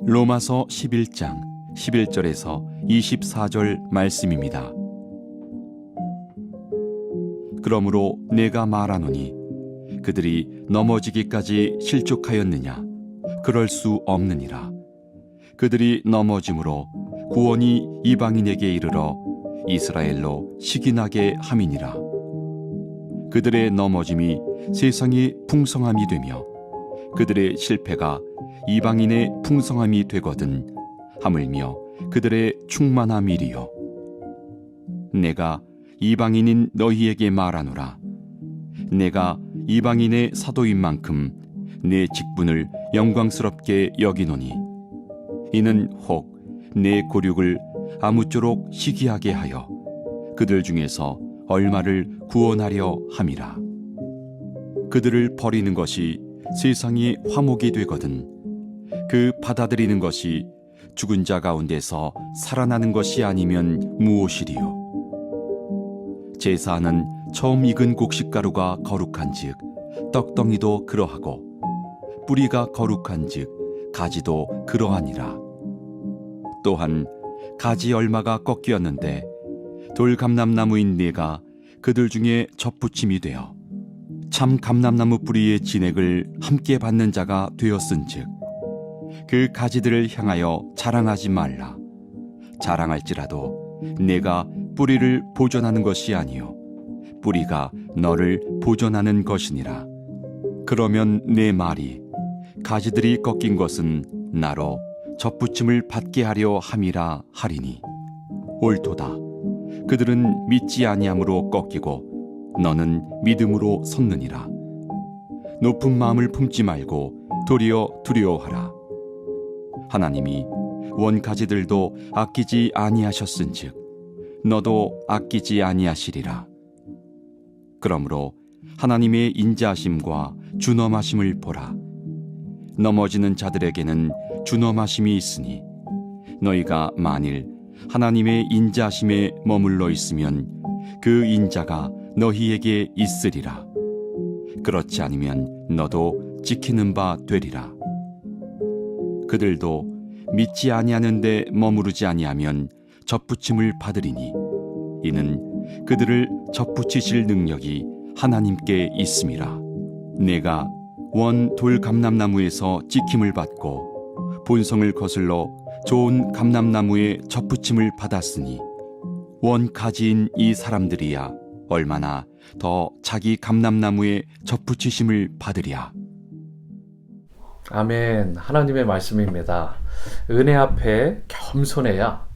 로마서 11장 11절에서 24절 말씀입니다. 그러므로 내가 말하노니 그들이 넘어지기까지 실족하였느냐? 그럴 수 없느니라. 그들이 넘어짐으로 구원이 이방인에게 이르러 이스라엘로 시기나게 함이니라. 그들의 넘어짐이 세상의 풍성함이 되며 그들의 실패가 이방인의 풍성함이 되거든 하물며 그들의 충만함이리요. 내가 이방인인 너희에게 말하노라. 내가 이방인의 사도인 만큼 내 직분을 영광스럽게 여기노니 이는 혹 내 고륙을 아무쪼록 시기하게 하여 그들 중에서 얼마를 구원하려 함이라. 그들을 버리는 것이 세상의 화목이 되거든 그 받아들이는 것이 죽은 자 가운데서 살아나는 것이 아니면 무엇이리요? 제사는 처음 익은 곡식가루가 거룩한즉 떡덩이도 그러하고 뿌리가 거룩한즉 가지도 그러하니라. 또한 가지 얼마가 꺾이었는데 돌감람나무인 네가 그들 중에 접붙임이 되어 참 감람나무 뿌리의 진액을 함께 받는 자가 되었은즉 그 가지들을 향하여 자랑하지 말라. 자랑할지라도 내가 뿌리를 보존하는 것이 아니요 뿌리가 너를 보존하는 것이니라. 그러면 내 말이 가지들이 꺾인 것은 나로 접붙임을 받게 하려 함이라 하리니 옳도다. 그들은 믿지 아니함으로 꺾이고 너는 믿음으로 섰느니라. 높은 마음을 품지 말고 도리어 두려워하라. 하나님이 원가지들도 아끼지 아니하셨은즉 너도 아끼지 아니하시리라. 그러므로 하나님의 인자하심과 준엄하심을 보라. 넘어지는 자들에게는 준엄하심이 있으니 너희가 만일 하나님의 인자하심에 머물러 있으면 그 인자가 너희에게 있으리라. 그렇지 않으면 너도 지키는 바 되리라. 그들도 믿지 아니하는데 머무르지 아니하면 접붙임을 받으리니 이는 그들을 접붙이실 능력이 하나님께 있음이라. 내가 원 돌감람나무에서 찍힘을 받고 본성을 거슬러 좋은 감람나무에 접붙임을 받았으니 원 가지인 이 사람들이야 얼마나 더 자기 감람나무에 접붙이심을 받으랴. 아멘. 하나님의 말씀입니다. 은혜 앞에 겸손해야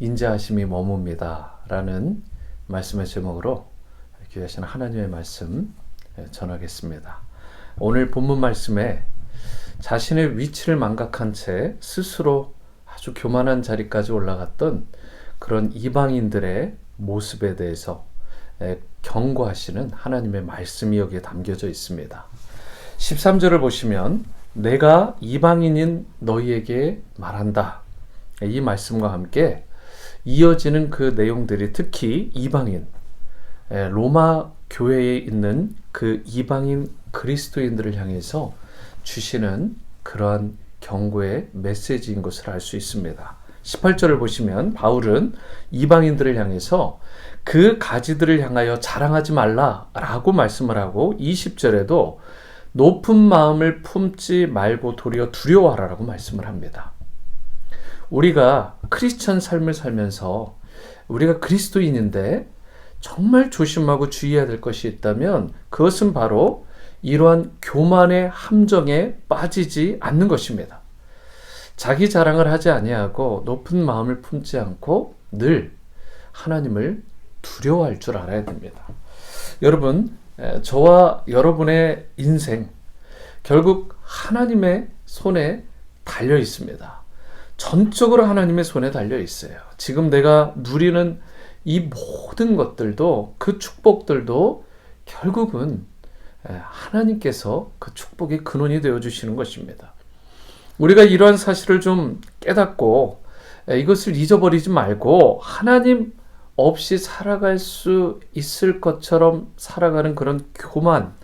인자하심이 머뭅니다 라는 말씀의 제목으로 귀하신 하나님의 말씀 전하겠습니다. 오늘 본문 말씀에 자신의 위치를 망각한 채 스스로 아주 교만한 자리까지 올라갔던 그런 이방인들의 모습에 대해서 경고하시는 하나님의 말씀이 여기에 담겨져 있습니다. 13절을 보시면 내가 이방인인 너희에게 말한다. 이 말씀과 함께 이어지는 그 내용들이 특히 이방인, 로마 교회에 있는 그 이방인 그리스도인들을 향해서 주시는 그러한 경고의 메시지인 것을 알 수 있습니다. 18절을 보시면 바울은 이방인들을 향해서 그 가지들을 향하여 자랑하지 말라라고 말씀을 하고 20절에도 높은 마음을 품지 말고 도리어 두려워하라라고 말씀을 합니다. 우리가 크리스천 삶을 살면서 우리가 그리스도인인데 정말 조심하고 주의해야 될 것이 있다면 그것은 바로 이러한 교만의 함정에 빠지지 않는 것입니다. 자기 자랑을 하지 아니하고 높은 마음을 품지 않고 늘 하나님을 두려워할 줄 알아야 됩니다. 여러분, 저와 여러분의 인생 결국 하나님의 손에 달려 있습니다. 전적으로 하나님의 손에 달려 있어요. 지금 내가 누리는 이 모든 것들도 그 축복들도 결국은 하나님께서 그 축복의 근원이 되어주시는 것입니다. 우리가 이러한 사실을 좀 깨닫고 이것을 잊어버리지 말고 하나님 없이 살아갈 수 있을 것처럼 살아가는 그런 교만,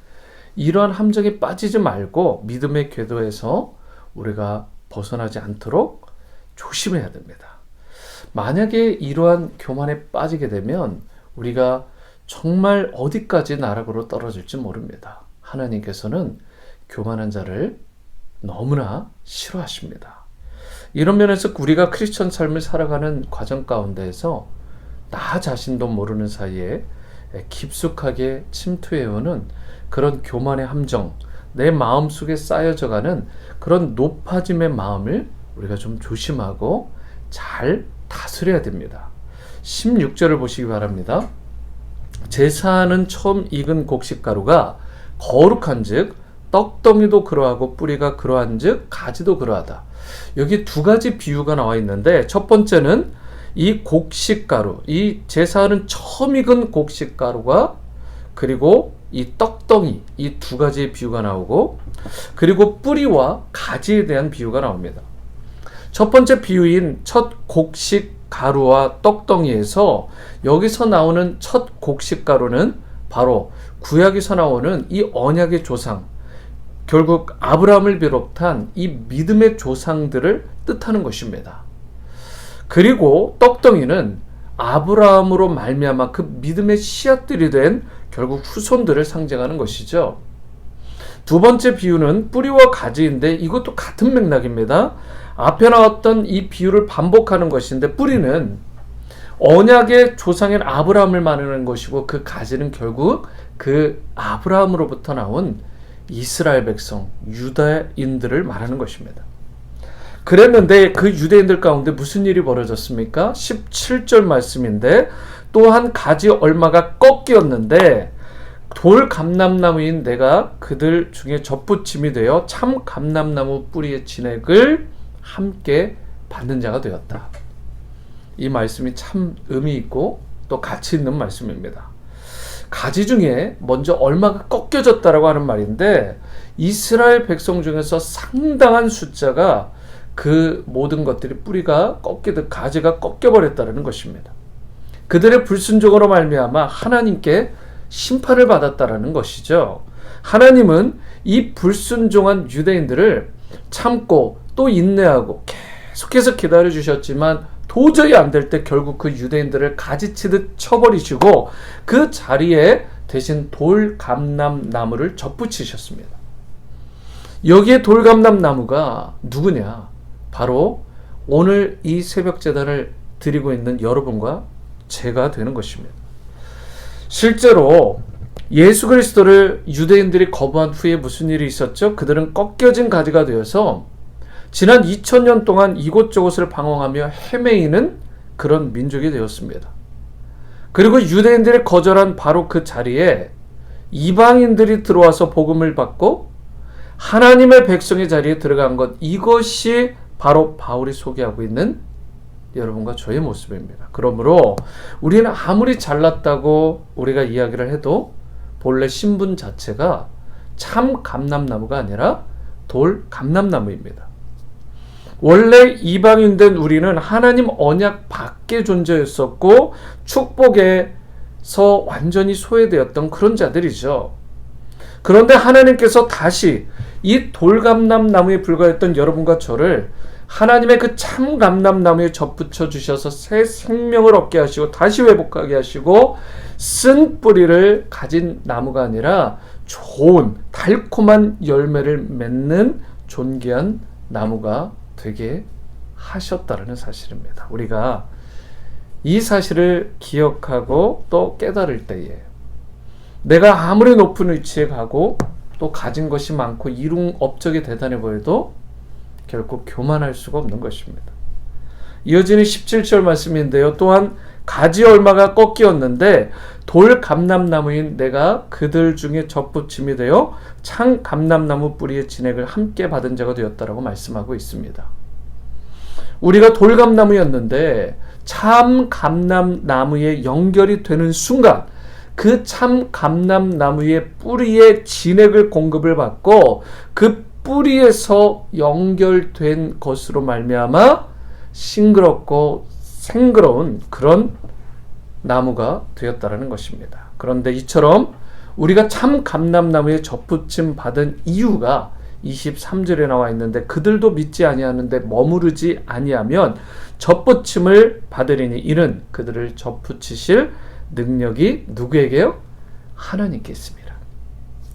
이러한 함정에 빠지지 말고 믿음의 궤도에서 우리가 벗어나지 않도록 조심해야 됩니다. 만약에 이러한 교만에 빠지게 되면 우리가 정말 어디까지 나락으로 떨어질지 모릅니다. 하나님께서는 교만한 자를 너무나 싫어하십니다. 이런 면에서 우리가 크리스천 삶을 살아가는 과정 가운데에서 나 자신도 모르는 사이에 깊숙하게 침투해오는 그런 교만의 함정, 내 마음속에 쌓여져가는 그런 높아짐의 마음을 우리가 좀 조심하고 잘 다스려야 됩니다. 16절을 보시기 바랍니다. 제사하는 처음 익은 곡식가루가 거룩한즉 떡덩이도 그러하고 뿌리가 그러한즉 가지도 그러하다. 여기 두 가지 비유가 나와 있는데, 첫 번째는 이 곡식가루, 이 제사하는 처음 익은 곡식가루가, 그리고 이 떡덩이, 이 두 가지의 비유가 나오고, 그리고 뿌리와 가지에 대한 비유가 나옵니다. 첫 번째 비유인 첫 곡식가루와 떡덩이에서 여기서 나오는 첫 곡식가루는 바로 구약에서 나오는 이 언약의 조상, 결국 아브라함을 비롯한 이 믿음의 조상들을 뜻하는 것입니다. 그리고 떡덩이는 아브라함으로 말미암아 그 믿음의 씨앗들이 된 결국 후손들을 상징하는 것이죠. 두 번째 비유는 뿌리와 가지인데 이것도 같은 맥락입니다. 앞에 나왔던 이 비유를 반복하는 것인데, 뿌리는 언약의 조상인 아브라함을 말하는 것이고, 그 가지는 결국 그 아브라함으로부터 나온 이스라엘 백성, 유다인들을 말하는 것입니다. 그랬는데 그 유대인들 가운데 무슨 일이 벌어졌습니까? 17절 말씀인데, 또한 가지 얼마가 꺾였는데 돌 감람나무인 내가 그들 중에 젖붙임이 되어 참 감람나무 뿌리의 진액을 함께 받는 자가 되었다. 이 말씀이 참 의미 있고 또 가치 있는 말씀입니다. 가지 중에 먼저 얼마가 꺾여졌다라고 하는 말인데, 이스라엘 백성 중에서 상당한 숫자가 그 모든 것들이 뿌리가 꺾이듯 가지가 꺾여버렸다는 것입니다. 그들의 불순종으로 말미암아 하나님께 심판을 받았다라는 것이죠. 하나님은 이 불순종한 유대인들을 참고 또 인내하고 계속해서 기다려 주셨지만, 도저히 안 될 때 결국 그 유대인들을 가지치듯 쳐버리시고 그 자리에 대신 돌감람나무를 접붙이셨습니다. 여기에 돌감람나무가 누구냐? 바로 오늘 이 새벽 제단을 드리고 있는 여러분과 제가 되는 것입니다. 실제로 예수 그리스도를 유대인들이 거부한 후에 무슨 일이 있었죠? 그들은 꺾여진 가지가 되어서 지난 2000년 동안 이곳저곳을 방황하며 헤매이는 그런 민족이 되었습니다. 그리고 유대인들이 거절한 바로 그 자리에 이방인들이 들어와서 복음을 받고 하나님의 백성의 자리에 들어간 것, 이것이 바로 바울이 소개하고 있는 여러분과 저의 모습입니다. 그러므로 우리는 아무리 잘났다고 우리가 이야기를 해도 본래 신분 자체가 참 감람나무가 아니라 돌 감람나무입니다. 원래 이방인 된 우리는 하나님 언약 밖의 존재였었고 축복에서 완전히 소외되었던 그런 자들이죠. 그런데 하나님께서 다시 이 돌감람나무에 불과했던 여러분과 저를 하나님의 그 참 감람나무에 접붙여 주셔서 새 생명을 얻게 하시고 다시 회복하게 하시고 쓴 뿌리를 가진 나무가 아니라 좋은 달콤한 열매를 맺는 존귀한 나무가 되게 하셨다는 사실입니다. 우리가 이 사실을 기억하고 또 깨달을 때에 내가 아무리 높은 위치에 가고 또 가진 것이 많고 이룬 업적이 대단해 보여도 결코 교만할 수가 없는 것입니다. 이어지는 17절 말씀인데요. 또한 가지 얼마가 꺾이었는데 돌 감람나무인 내가 그들 중에 젖붙임이 되어 창 감람나무 뿌리의 진액을 함께 받은 자가 되었다라고 말씀하고 있습니다. 우리가 돌감나무였는데 참 감람나무에 연결이 되는 순간 그 참 감람나무의 뿌리의 진액을 공급을 받고 그 뿌리에서 연결된 것으로 말미암아 싱그럽고 생그러운 그런 나무가 되었다라는 것입니다. 그런데 이처럼 우리가 참 감람나무에 접붙임 받은 이유가 23절에 나와 있는데 그들도 믿지 아니하는데 머무르지 아니하면 접붙임을 받으리니 이는 그들을 접붙이실 능력이 누구에게요? 하나님께 있습니다.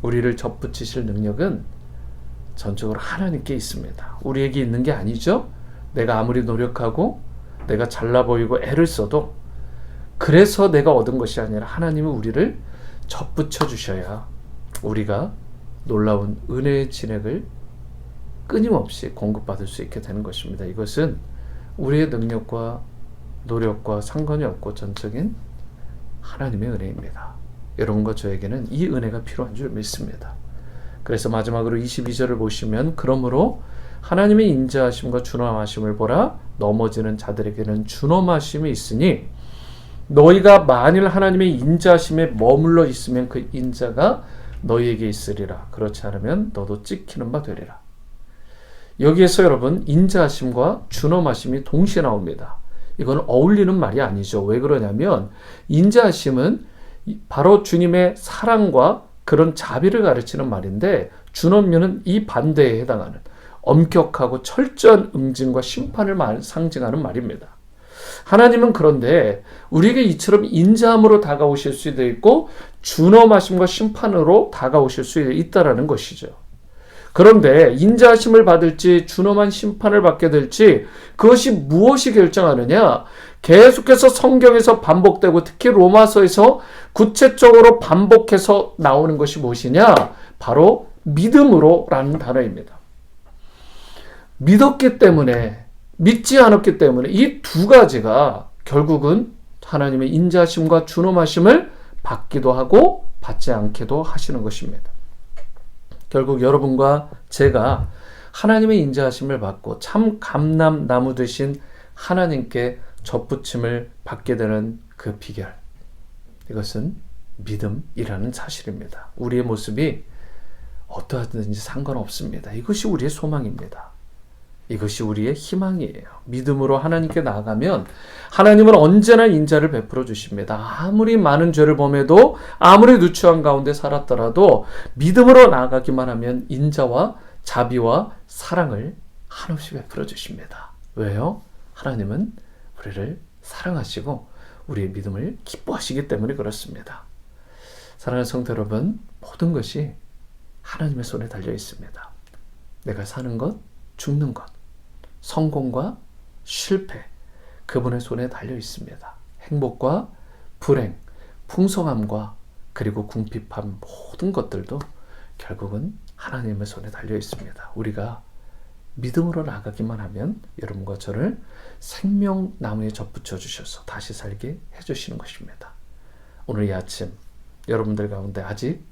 우리를 접붙이실 능력은 전적으로 하나님께 있습니다. 우리에게 있는 게 아니죠. 내가 아무리 노력하고 내가 잘나 보이고 애를 써도 그래서 내가 얻은 것이 아니라 하나님은 우리를 접붙여 주셔야 우리가 놀라운 은혜의 진액을 끊임없이 공급받을 수 있게 되는 것입니다. 이것은 우리의 능력과 노력과 상관이 없고 전적인 하나님의 은혜입니다. 여러분과 저에게는 이 은혜가 필요한 줄 믿습니다. 그래서 마지막으로 22절을 보시면 그러므로 하나님의 인자하심과 준엄하심을 보라. 넘어지는 자들에게는 준엄하심이 있으니 너희가 만일 하나님의 인자하심에 머물러 있으면 그 인자가 너희에게 있으리라. 그렇지 않으면 너도 찍히는 바 되리라. 여기에서 여러분 인자하심과 준엄하심이 동시에 나옵니다. 이건 어울리는 말이 아니죠. 왜 그러냐면 인자하심은 바로 주님의 사랑과 그런 자비를 가르치는 말인데 준엄면은 이 반대에 해당하는 엄격하고 철저한 응징과 심판을 상징하는 말입니다. 하나님은 그런데 우리에게 이처럼 인자함으로 다가오실 수도 있고 준엄하심과 심판으로 다가오실 수 있다라는 것이죠. 그런데 인자하심을 받을지 준엄한 심판을 받게 될지 그것이 무엇이 결정하느냐? 계속해서 성경에서 반복되고 특히 로마서에서 구체적으로 반복해서 나오는 것이 무엇이냐? 바로 믿음으로라는 단어입니다. 믿었기 때문에 믿지 않았기 때문에 이 두 가지가 결국은 하나님의 인자하심과 준엄하심을 받기도 하고 받지 않기도 하시는 것입니다. 결국 여러분과 제가 하나님의 인자하심을 받고 참 감람나무 되신 하나님께 접붙임을 받게 되는 그 비결, 이것은 믿음이라는 사실입니다. 우리의 모습이 어떠하든지 상관없습니다. 이것이 우리의 소망입니다. 이것이 우리의 희망이에요. 믿음으로 하나님께 나아가면 하나님은 언제나 인자를 베풀어 주십니다. 아무리 많은 죄를 범해도 아무리 누추한 가운데 살았더라도 믿음으로 나아가기만 하면 인자와 자비와 사랑을 한없이 베풀어 주십니다. 왜요? 하나님은 우리를 사랑하시고 우리의 믿음을 기뻐하시기 때문에 그렇습니다. 사랑하는 성도 여러분, 모든 것이 하나님의 손에 달려 있습니다. 내가 사는 것, 죽는 것, 성공과 실패, 그분의 손에 달려 있습니다. 행복과 불행, 풍성함과 그리고 궁핍함, 모든 것들도 결국은 하나님의 손에 달려 있습니다. 우리가 믿음으로 나가기만 하면 여러분과 저를 생명나무에 접붙여 주셔서 다시 살게 해주시는 것입니다. 오늘 이 아침 여러분들 가운데 아직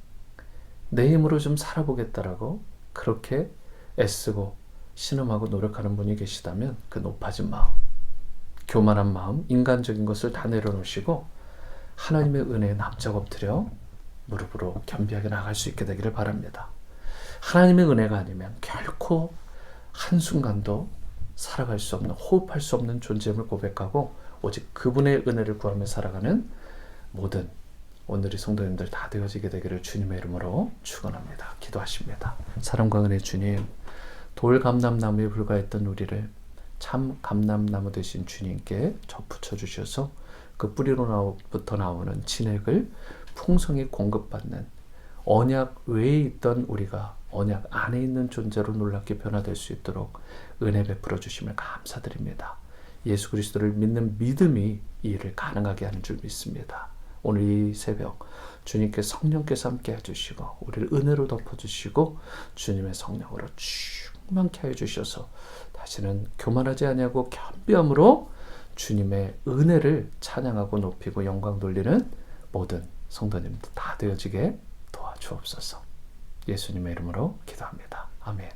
내 힘으로 좀 살아보겠다라고 그렇게 애쓰고 신음하고 노력하는 분이 계시다면 그 높아진 마음, 교만한 마음, 인간적인 것을 다 내려놓으시고 하나님의 은혜에 납작 엎드려 무릎으로 겸비하게 나갈 수 있게 되기를 바랍니다. 하나님의 은혜가 아니면 결코 한순간도 살아갈 수 없는, 호흡할 수 없는 존재임을 고백하고 오직 그분의 은혜를 구하며 살아가는 모든 오늘의 성도님들 다 되어지게 되기를 주님의 이름으로 축원합니다. 기도하십니다. 사랑과 은혜 주님, 돌 감람나무에 불과했던 우리를 참 감람나무 되신 주님께 접붙여 주셔서 그 뿌리로부터 나오는 진액을 풍성히 공급받는 언약 외에 있던 우리가 언약 안에 있는 존재로 놀랍게 변화될 수 있도록 은혜 베풀어 주심을 감사드립니다. 예수 그리스도를 믿는 믿음이 이 일을 가능하게 하는 줄 믿습니다. 오늘 이 새벽 주님께 성령께서 함께 해주시고 우리를 은혜로 덮어주시고 주님의 성령으로 충만케 해주셔서 다시는 교만하지 아니하고 겸비함으로 주님의 은혜를 찬양하고 높이고 영광 돌리는 모든 성도님들 다 되어지게 도와주옵소서. 예수님의 이름으로 기도합니다. 아멘.